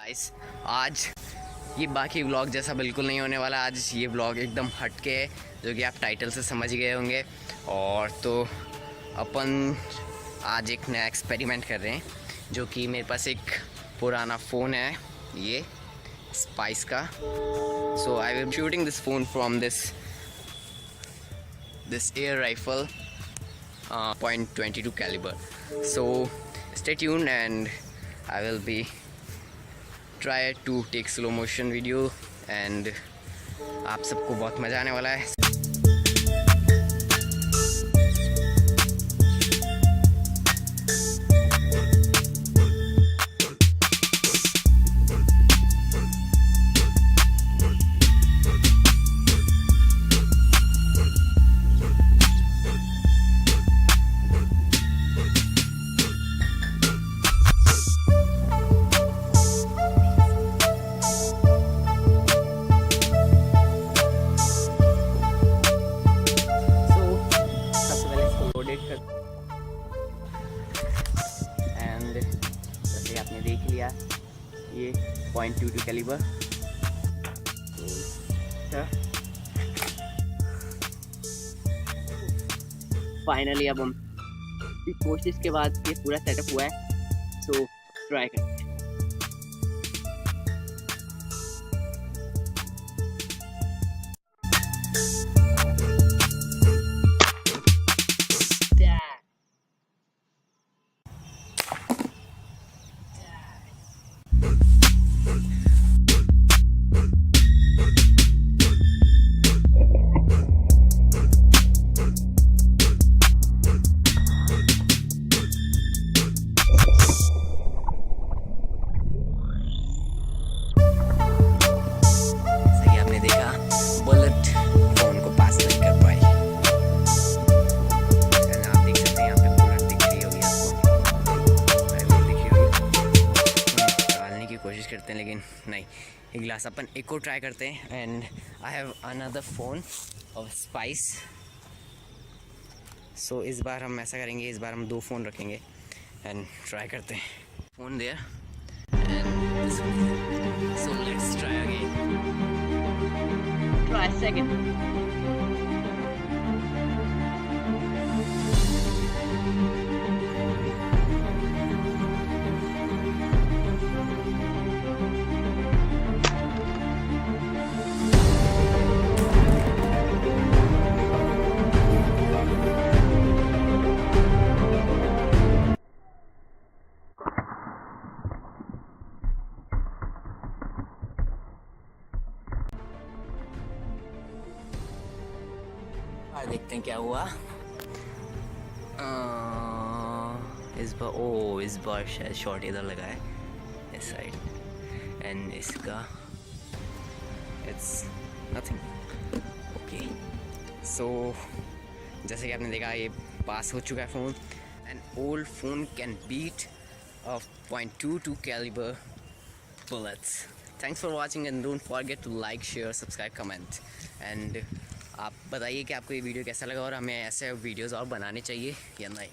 Guys आज ये बाकी व्लॉग जैसा बिल्कुल नहीं होने वाला। आज ये व्लॉग एकदम हटके है, जो कि आप टाइटल से समझ गए होंगे। और तो अपन आज एक नया एक्सपेरिमेंट कर रहे हैं, जो कि मेरे पास एक पुराना फ़ोन है, ये स्पाइस का। So I will shooting this phone from this air rifle .22 caliber. So stay tuned and I will be try to take slow motion video and आप सबको बहुत मज़ा आने वाला है। एंड जैसे आपने देख लिया ये .22 कैलिबर। फाइनली अब हम कोशिश के बाद ये पूरा सेटअप हुआ है, तो ट्राई करते हैं। कोशिश करते हैं लेकिन नहीं, एक ग्लास अपन एक और ट्राई करते हैं। And I have another phone of Spice. So इस बार हम ऐसा करेंगे, इस बार हम 2 फ़ोन रखेंगे एंड ट्राई करते हैं। Phone there and so let's try again, try second. देखते हैं क्या हुआ इस बार शायद शॉट इधर लगा है, इस साइड, एंड इसका इट्स नथिंग। ओके, सो जैसे कि आपने देखा ये पास हो चुका है phone. An old phone can beat off .22 caliber bullets. Thanks for watching and don't forget to like, share, subscribe, comment and आप बताइए कि आपको ये वीडियो कैसा लगा और हमें ऐसे वीडियोस और बनाने चाहिए या नहीं।